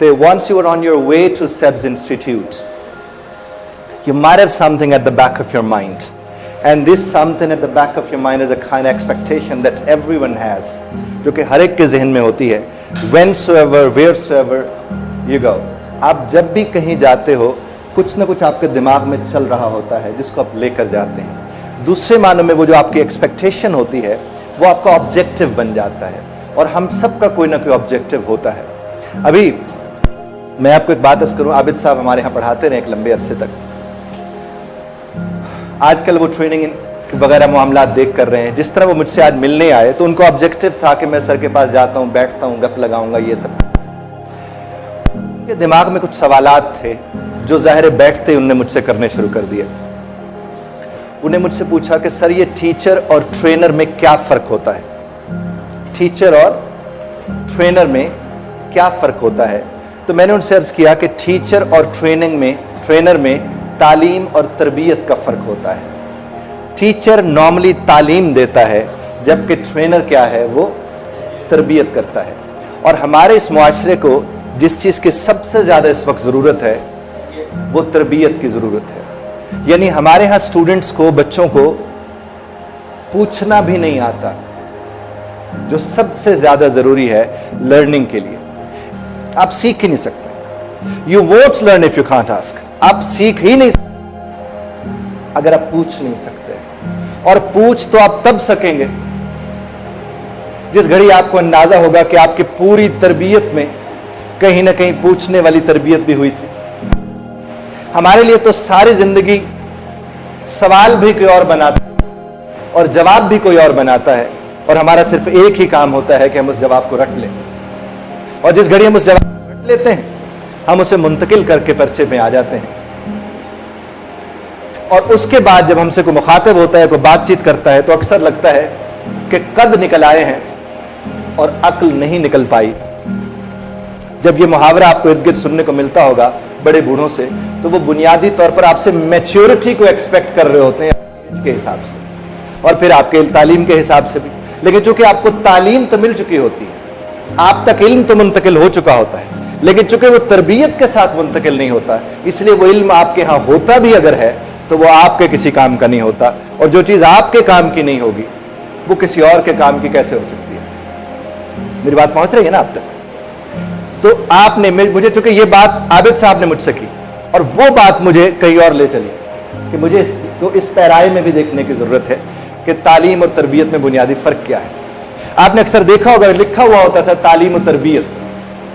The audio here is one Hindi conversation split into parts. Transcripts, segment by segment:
that once you were on your way to SEBS Institute, you might have something at the back of your mind. And this something at the back of your mind is a kind of expectation that everyone has, जो कि हर एक के जहन में होती है. Whensoever, wheresoever you go, आप जब भी कहीं जाते हो, कुछ ना कुछ आपके दिमाग में चल रहा होता है जिसको आप लेकर जाते हैं. दूसरे मानों में वो जो आपकी एक्सपेक्टेशन होती है वो आपका ऑब्जेक्टिव बन जाता है. और हम सबका कोई ना कोई ऑब्जेक्टिव होता है. अभी मैं आपको एक बात अर्ज करूं, आबिद साहब हमारे यहाँ पढ़ाते रहे एक लंबे अरसे तक. आजकल वो ट्रेनिंग वगैरह मामला देख कर रहे हैं. जिस तरह वो मुझसे आज मिलने आए तो उनको ऑब्जेक्टिव था कि मैं सर के पास जाता हूं, बैठता हूं, गप लगाऊंगा, ये सब. उनके दिमाग में कुछ सवालात थे जो जाहिर बैठते उनने मुझसे करने शुरू कर दिए. उन्हें मुझसे पूछा कि सर ये टीचर और ट्रेनर में क्या फर्क होता है, टीचर और ट्रेनर में क्या फर्क होता है. तो मैंने उनसे अर्ज किया कि टीचर और ट्रेनर में तालीम और तरबियत का फर्क होता है. टीचर नॉर्मली तालीम देता है जबकि ट्रेनर क्या है, वो तरबियत करता है. और हमारे इस मुआशरे को जिस चीज़ की सबसे ज़्यादा इस वक्त ज़रूरत है वो तरबियत की ज़रूरत है. यानी हमारे यहाँ स्टूडेंट्स को, बच्चों को पूछना भी नहीं आता, जो सबसे ज़्यादा ज़रूरी है लर्निंग के लिए. आप सीख ही नहीं सकते. You won't learn if you can't ask. आप सीख ही नहीं सकते अगर आप पूछ नहीं सकते. और पूछ तो आप तब सकेंगे जिस घड़ी आपको अंदाजा होगा कि आपकी पूरी तरबियत में कहीं ना कहीं पूछने वाली तरबियत भी हुई थी. हमारे लिए तो सारी जिंदगी सवाल भी कोई और बनाता है और जवाब भी कोई और बनाता है, और हमारा सिर्फ एक ही काम होता है कि हम उस जवाब को रट लें. और जिस घड़ी हम उस जवाब को रट लेते हैं हम उसे मुंतकिल करके पर्चे में आ जाते हैं. और उसके बाद जब हमसे कोई मुखातिब होता है, कोई बातचीत करता है, तो अक्सर लगता है कि कद निकल आए हैं और अक्ल नहीं निकल पाई. जब ये मुहावरा आपको इर्द गिर्द सुनने को मिलता होगा बड़े बूढ़ों से, तो वो बुनियादी तौर पर आपसे मैच्योरिटी को एक्सपेक्ट कर रहे होते हैं एज के हिसाब से और फिर आपके तालीम के हिसाब से भी. लेकिन चूंकि आपको तालीम तो मिल चुकी होती है, आप तक इल्म तो मुंतकिल हो चुका होता है, लेकिन चूंकि वो तरबियत के साथ मुंतकिल नहीं होता, इसलिए वो इल्म आपके यहाँ होता भी अगर है तो वो आपके किसी काम का नहीं होता. और जो चीज़ आपके काम की नहीं होगी वो किसी और के काम की कैसे हो सकती है. मेरी बात पहुंच रही है ना आप तक? तो आपने मुझे, चूंकि ये बात आबिद साहब ने मुझसे की और वो बात मुझे कहीं और ले चली कि मुझे इस पैराए में भी देखने की जरूरत है कि तालीम और तरबियत में बुनियादी फर्क क्या है. आपने अक्सर देखा होगा लिखा हुआ होता था तालीम और तरबियत,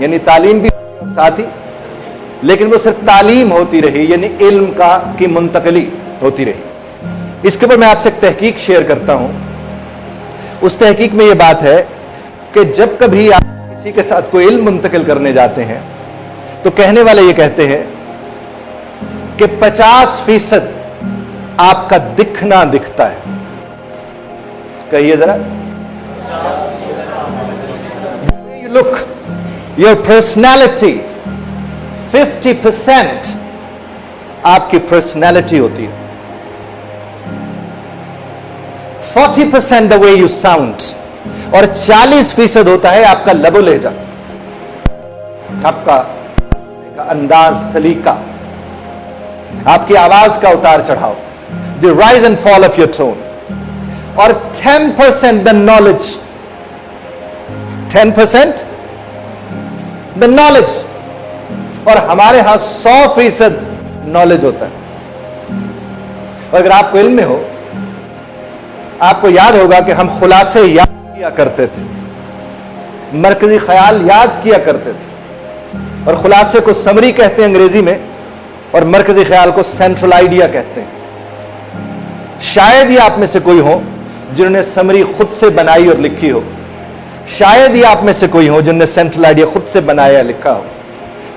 यानी तालीम भी साथ ही, लेकिन वो सिर्फ तालीम होती रही, यानी इल्म की मुंतकली होती रही. इसके ऊपर मैं आपसे एक तहकीक शेयर करता हूं. उस तहकीक में ये बात है कि जब कभी आप किसी के साथ कोई इल्म मुंतकिल करने जाते हैं तो कहने वाले ये कहते हैं कि 50% आपका दिखना दिखता है. कहिए जरा. यू लुक, योर पर्सनैलिटी, 50% आपकी पर्सनैलिटी होती है. 40% द वे यू साउंड, और 40% होता है आपका लबो लहजा, आपका अंदाज सलीका, आपकी आवाज का उतार चढ़ाव, the rise and fall of your tone. और 10% द नॉलेज, 10% द नॉलेज. और हमारे यहां 100% नॉलेज होता है. और अगर आपको इल्म में हो, आपको याद होगा कि हम खुलासे याद किया करते थे, मरकजी ख्याल याद किया करते थे. और खुलासे को समरी कहते हैं अंग्रेजी में, और मरकजी ख्याल को सेंट्रल आइडिया कहते हैं. शायद ही आप में से कोई हो जिन्होंने समरी खुद से बनाई और लिखी हो. शायद ही आप में से कोई हो जिन्होंने सेंट्रल आइडिया खुद से बनाया लिखा हो.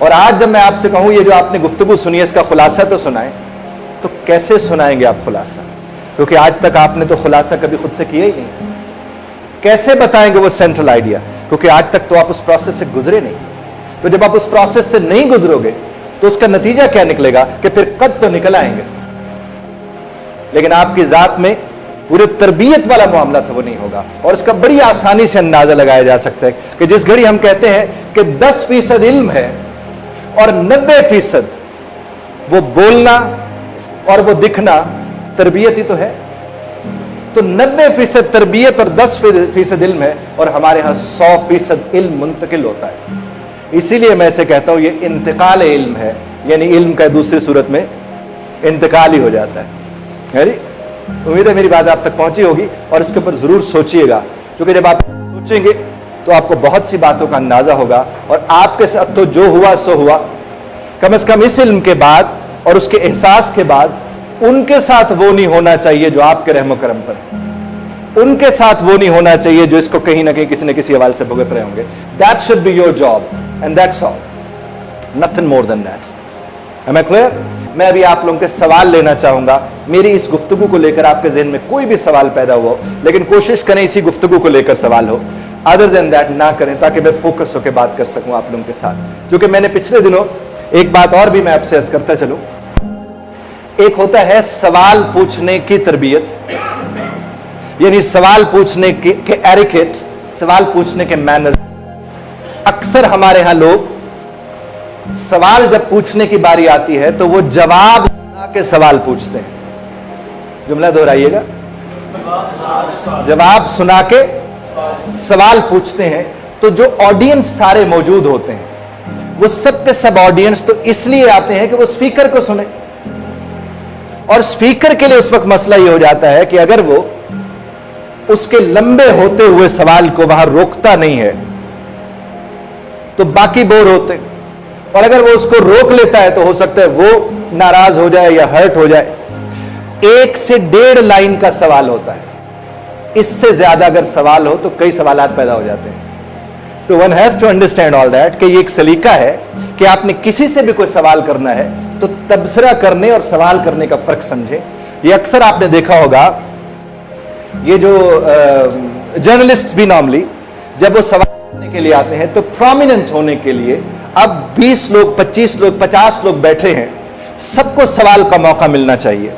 और आज जब मैं आपसे कहूं ये जो आपने गुफ्तगू सुनी है इसका खुलासा तो सुनाएं, तो कैसे सुनाएंगे आप खुलासा? क्योंकि आज तक आपने तो खुलासा कभी खुद से किया ही नहीं. कैसे बताएंगे वो सेंट्रल आइडिया? क्योंकि आज तक तो आप उस प्रोसेस से गुजरे नहीं. तो जब आप उस प्रोसेस से नहीं गुजरोगे तो उसका नतीजा क्या निकलेगा कि फिर कद तो निकल आएंगे, लेकिन आपकी जात में पूरे तरबियत वाला मामला था वो नहीं होगा. और इसका बड़ी आसानी से अंदाजा लगाया जा सकता है कि जिस घड़ी हम कहते हैं कि 10% इल्म है और 90% वो बोलना और वो दिखना तरबियत ही तो है। तो 90% तरबियत और 10% इल्म है, और हमारे यहां 100% इल्म मुंतकिल होता है। इसीलिए मैं इसे कहता हूं ये इंतकाल इल्म है, यानी इल्म का दूसरी सूरत में इंतकाल ही हो जाता है। उम्मीद है मेरी बात आप तक पहुंची होगी, और इसके ऊपर जरूर सोचिएगा, क्योंकि जब आप सोचेंगे तो आपको बहुत सी बातों का अंदाजा होगा, और आपके साथ तो जो हुआ सो हुआ। कम से कम इस इल्म के बाद और उसके एहसास के बाद उनके साथ वो नहीं होना चाहिए जो आपके रहमो करम पर है। उनके साथ वो नहीं होना चाहिए जो इसको कहीं ना कहीं किसी न किसी हवाले से भुगत रहे होंगे। That should be your job and that's all, nothing more than that. Am I clear? मैं अभी आप लोगों के सवाल लेना चाहूंगा। मेरी इस गुफ्तगू को लेकर आपके जहन में कोई भी सवाल पैदा हुआ हो, लेकिन कोशिश करें इसी गुफ्तगू को लेकर सवाल हो, अदर देन दैट ना करें, ताकि मैं फोकस होकर बात कर सकूं आप लोगों के साथ। क्योंकि मैंने पिछले दिनों एक बात और भी मैं आपसे अर्ज करता चलूं। एक होता है सवाल पूछने की तरबियत, यानी सवाल पूछने के एरिकेट, सवाल पूछने के मैनर। अक्सर हमारे यहां लोग सवाल जब पूछने की बारी आती है तो वो जवाब सुना के सवाल पूछते हैं। जुमला दोहराइएगा, जवाब सुना के सवाल पूछते हैं। तो जो ऑडियंस सारे मौजूद होते हैं, वो सब के सब ऑडियंस तो इसलिए आते हैं कि वो स्पीकर को सुने, और स्पीकर के लिए उस वक्त मसला यह हो जाता है कि अगर वो उसके लंबे होते हुए सवाल को वहां रोकता नहीं है तो बाकी बोर होते, और अगर वो उसको रोक लेता है तो हो सकता है वो नाराज हो जाए या हर्ट हो जाए। 1 से 1.5 लाइन का सवाल होता है, इससे ज्यादा अगर सवाल हो तो कई सवालात पैदा हो जाते हैं। तो one has to understand all that कि ये एक सलीका है कि आपने किसी से भी कोई सवाल करना है तो तबसरा करने और सवाल करने का फर्क समझे। ये अक्सर आपने देखा होगा, ये जो जर्नलिस्ट भी नॉर्मली जब वो सवाल करने के लिए आते हैं तो प्रोमिनेंट होने के लिए अब 20 लोग, 25 लोग, 50 लोग बैठे हैं, सबको सवाल का मौका मिलना चाहिए।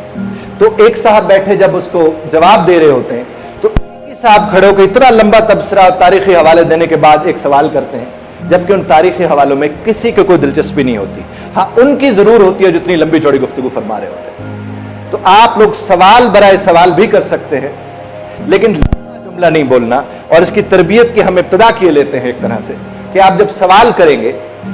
तो एक साहब बैठे जब उसको जवाब दे रहे होते हैं तो एक ही साहब खड़े होकर इतना लंबा तबसरा और तारीखी हवाले देने के बाद एक सवाल करते हैं, जबकि उन तारीखी हवालों में किसी को कोई दिलचस्पी नहीं होती। हाँ, उनकी जरूर होती है जितनी लंबी चौड़ी गुफ्तगू फरमा रहे होते हैं। तो आप लोग सवाल बराए सवाल भी कर सकते हैं, लेकिन जुमला नहीं बोलना। और इसकी तरबियत की हम इब्तदा किए लेते हैं एक तरह से कि आप जब सवाल करेंगे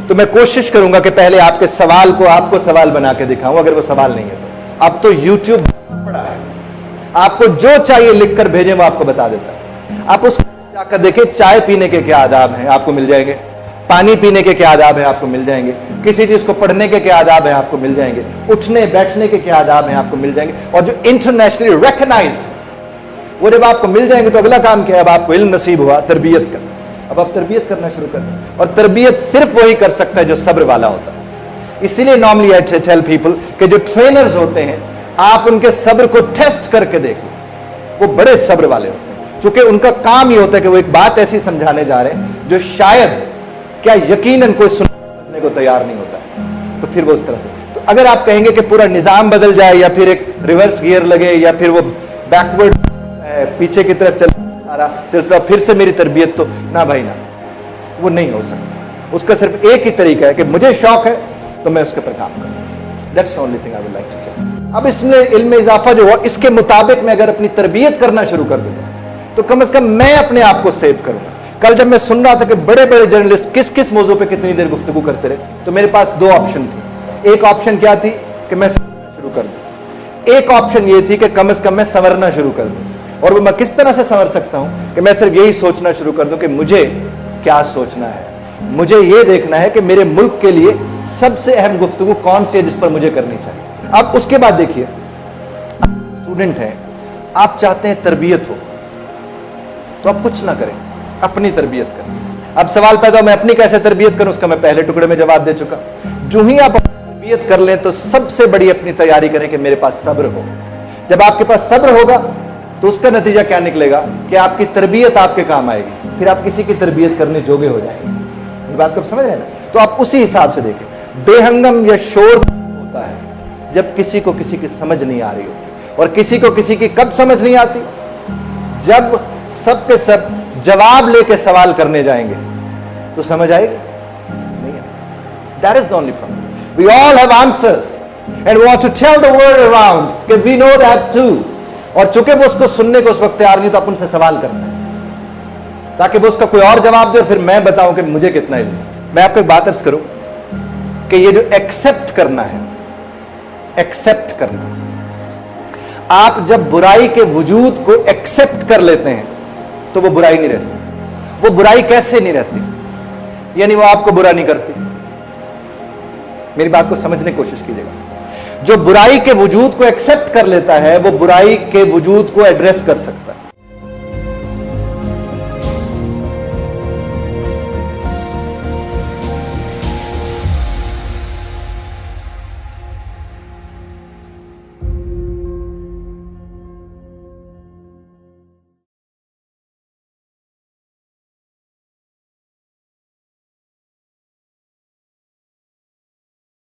तो मैं कोशिश करूंगा कि पहले आपके सवाल को आपको सवाल बना के दिखाऊं, अगर वो सवाल नहीं है तो। अब तो यूट्यूब पड़ा है, आपको जो चाहिए लिखकर भेजें वो आपको बता देता है। आप उसको जाकर देखें, चाय पीने के क्या आदाब हैं, आपको मिल जाएंगे। पानी पीने के क्या आदाब हैं, आपको मिल जाएंगे। किसी चीज को पढ़ने के क्या आदाब हैं, आपको मिल जाएंगे। उठने बैठने के क्या आदाब हैं, आपको मिल जाएंगे। और जो इंटरनेशनली रिकॉग्नाइज्ड वो जब आपको मिल जाएंगे तो अगला काम क्या है? अब आपको इल्म नसीब हुआ तरबियत का, अब आप तरबियत करना शुरू कर दें। और तरबियत सिर्फ वही कर सकता है जो सब्र वाला होता है। इसीलिए नॉर्मली आई टेल पीपल कि जो ट्रेनर्स होते हैं, आप उनके सब्र को टेस्ट करके देखें, वो बड़े सब्र वाले होते हैं, क्योंकि उनका काम ये होता है कि वो एक बात ऐसी समझाने जा रहे हैं जो शायद क्या यकीनन कोई सुनने को तैयार नहीं होता। तो फिर वो उस तरह से, तो अगर आप कहेंगे कि पूरा निजाम बदल जाए या फिर एक रिवर्स गियर लगे या फिर वो बैकवर्ड पीछे की तरफ चल सारा सिलसिला, फिर से मेरी तरबियत, तो ना भाई ना, वो नहीं हो सकता। उसका सिर्फ एक ही तरीका है कि मुझे शौक है तो मैं उसके पर काम करूं। That's only thing I would like to say. अब इसमें इल्म में इजाफा जो हुआ, इसके मुताबिक मैं अगर अपनी तरबियत करना शुरू कर दूंगा तो कम से कम मैं अपने आप को सेव करूंगा। कल जब मैं सुन रहा था कि बड़े बड़े जर्नलिस्ट किस किस मौजू पे कितनी देर गुफ्तगू करते रहे, तो मेरे पास 2 ऑप्शन थी। एक ऑप्शन क्या थी कि मैं शुरू कर दूं, एक ऑप्शन ये थी कि कम से कम मैं संवरना शुरू कर दूं। और वो मैं किस तरह से संवर सकता हूं कि मैं सिर्फ यही सोचना शुरू कर दूं कि मुझे क्या सोचना है, मुझे यह देखना है कि मेरे मुल्क के लिए सबसे अहम गुफ्तगू कौन सी है जिस पर मुझे करनी चाहिए। अब उसके बाद देखिए, स्टूडेंट हैं, आप चाहते हैं तरबियत हो तो आप कुछ ना करें, अपनी तरबियत करें। अब सवाल पैदा, मैं अपनी कैसे तरबियत करूं, उसका मैं पहले टुकड़े में जवाब दे चुका। जो ही आप तरबियत कर लें तो सबसे बड़ी अपनी तैयारी करें कि मेरे पास सब्र हो। जब आपके पास सब्र होगा तो उसका नतीजा क्या निकलेगा कि आपकी तरबियत आपके काम आएगी, फिर आप किसी की तरबियत करने जोगे हो जाएंगे। बात को समझ रहे हैं ना? तो आप उसी हिसाब से देखें। बेहंगम या शोर होता है जब किसी को किसी की समझ नहीं आ रही होती, और किसी को किसी की कब समझ नहीं आती? जब सब के सब जवाब लेके सवाल करने जाएंगे तो समझ आएगी नहीं आएगी। That is the only problem. We all have answers and we want to tell the world around that we know that too. और चूंकि वो उसको सुनने को उस वक्त तैयार नहीं, तो अपन से सवाल करते हैं ताकि वो उसका कोई और जवाब दे और फिर मैं बताऊं कि मुझे कितना इल्म है। मैं आपको एक बात अर्ज करूं कि ये जो एक्सेप्ट करना है, एक्सेप्ट करना, आप जब बुराई के वजूद को एक्सेप्ट कर लेते हैं तो वो बुराई नहीं रहती। वो बुराई कैसे नहीं रहती? यानी वो आपको बुरा नहीं करती। मेरी बात को समझने की कोशिश कीजिएगा। जो बुराई के वजूद को एक्सेप्ट कर लेता है वो बुराई के वजूद को एड्रेस कर सकता है।